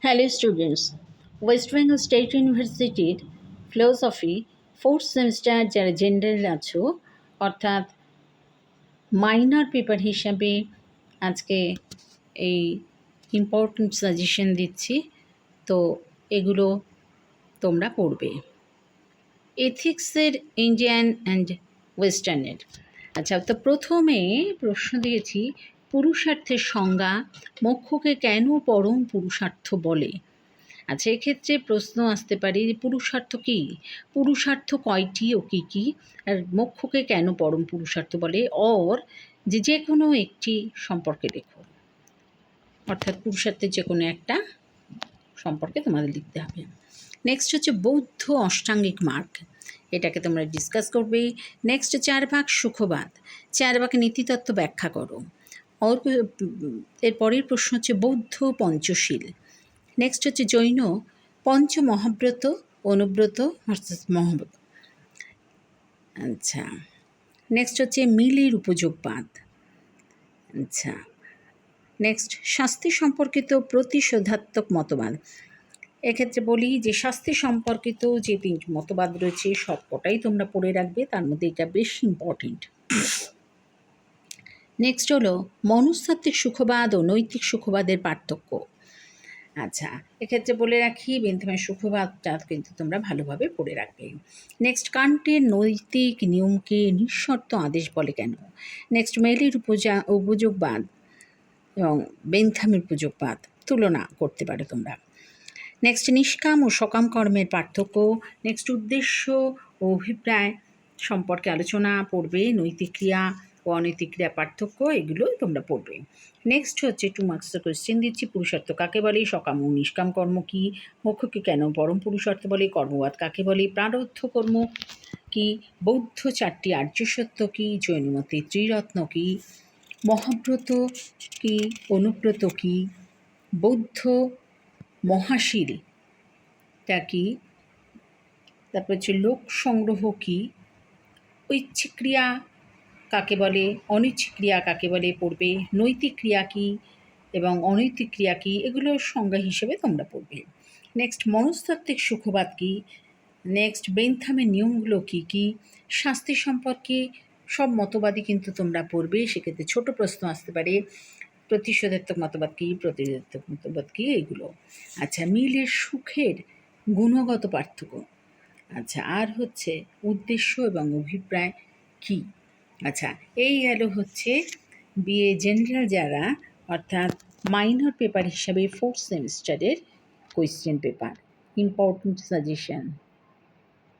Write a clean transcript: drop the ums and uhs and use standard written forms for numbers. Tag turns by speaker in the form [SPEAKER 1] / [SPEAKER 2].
[SPEAKER 1] Hello students, West Bengal state ইউনিভার্সিটির philosophy fourth semester যারা general আছো, অর্থাৎ মাইনর পেপার হিসাবে আজকে এই ইম্পর্টেন্ট সাজেশন দিচ্ছি। তো এগুলো তোমরা পড়বে। এথিক্সের ইন্ডিয়ান অ্যান্ড ওয়েস্টার্নের। আচ্ছা, তো প্রথমে প্রশ্ন দিয়েছি, পুরুষার্থের সংজ্ঞা, মোক্ষকে কেন পরম পুরুষার্থ বলে? আচ্ছা, এক্ষেত্রে প্রশ্ন আসতে পারে যে পুরুষার্থ কী, পুরুষার্থ কয়টি ও কী কী, আর মোক্ষকে কেন পরম পুরুষার্থ বলে, অর যে কোনো একটি সম্পর্কে লেখো। অর্থাৎ পুরুষার্থের যে কোনো একটা সম্পর্কে তোমাদের লিখতে হবে। নেক্সট হচ্ছে বৌদ্ধ অষ্টাঙ্গিক মার্গ, এটাকে তোমরা ডিসকাস করবে। নেক্সট 4 ভাগ সুখবাদ, 4 ভাগ নীতিতত্ত্ব ব্যাখ্যা করো। এর পরের প্রশ্ন হচ্ছে বৌদ্ধ পঞ্চশীল। নেক্সট হচ্ছে জৈন পঞ্চ মহাব্রত, অনুব্রত ভার্সেস মহাব্রত। আচ্ছা, নেক্সট হচ্ছে মিলের উপযোগবাদ। আচ্ছা, নেক্সট শাস্তি সম্পর্কিত প্রতিশোধাত্মক মতবাদ। এক্ষেত্রে বলি যে শাস্তি সম্পর্কিত যে 3টি মতবাদ রয়েছে সবকটাই তোমরা পড়ে রাখবে, তার মধ্যে এটা বেশ ইম্পর্টেন্ট। নেক্সট হলো মনস্তাত্ত্বিক সুখবাদ ও নৈতিক সুখবাদের পার্থক্য। আচ্ছা, এক্ষেত্রে বলে রাখি বেন্থামের সুখবাদটা কিন্তু তোমরা ভালোভাবে পড়ে রাখবে। নেক্সট কান্টের নৈতিক নিয়মকে নিঃশর্ত আদেশ বলে কেন? নেক্সট মেলির উপযোগবাদ এবং বেন্থামের উপযোগবাদ তুলনা করতে পারো তোমরা। নেক্সট নিষ্কাম ও সকাম কর্মের পার্থক্য। নেক্সট উদ্দেশ্য ও অভিপ্রায় সম্পর্কে আলোচনা পড়বে। নৈতিক ক্রিয়া ও অনৈতিক ক্রিয়া পার্থক্য, এগুলো তোমরা পড়বে। নেক্সট হচ্ছে 2 মার্কসের কোয়েশ্চেন দিচ্ছি, পুরুষার্থ কাকে বলে, সকাম ও নিষ্কাম কর্ম কী, মোক্ষকে কেন পরম পুরুষার্থ বলে, কর্মবাদ কাকে বলে, প্রারব্ধ কর্ম কী, বৌদ্ধ 4টি আর্য সত্য কী, জৈনমতে ত্রিরত্ন কী, মহাব্রত কী, অনুব্রত কী, বৌদ্ধ মহাশীলটা কী, তারপর হচ্ছে লোক সংগ্রহ কী, ঐচ্ছিক ক্রিয়া কাকে বলে, অনৈচ্ছিক ক্রিয়া কাকে বলে পড়বে, নৈতিক ক্রিয়া কী এবং অনৈতিক ক্রিয়া কী, এগুলোর সংজ্ঞা হিসেবে তোমরা পড়বে। নেক্সট মনস্তাত্ত্বিক সুখবাদ কী, নেক্সট বেন্থামের নিয়মগুলো কী কী, শাস্তি সম্পর্কে সব মতবাদই কিন্তু তোমরা পড়বে। সেক্ষেত্রে ছোট প্রশ্ন আসতে পারে, প্রতিশোধাত্মক মতবাদ কী, প্রতিরোধাত্মক মতবাদ কী, এগুলো। আচ্ছা, মিলের সুখের গুণগত পার্থক্য। আচ্ছা, আর হচ্ছে উদ্দেশ্য এবং অভিপ্রায় কী। আচ্ছা, এই গেল হচ্ছে বিএ জেনারেল যারা, অর্থাৎ মাইনর পেপার হিসাবে 4th সেমিস্টারের কোয়েশ্চেন পেপার, ইম্পর্টেন্ট সাজেশন।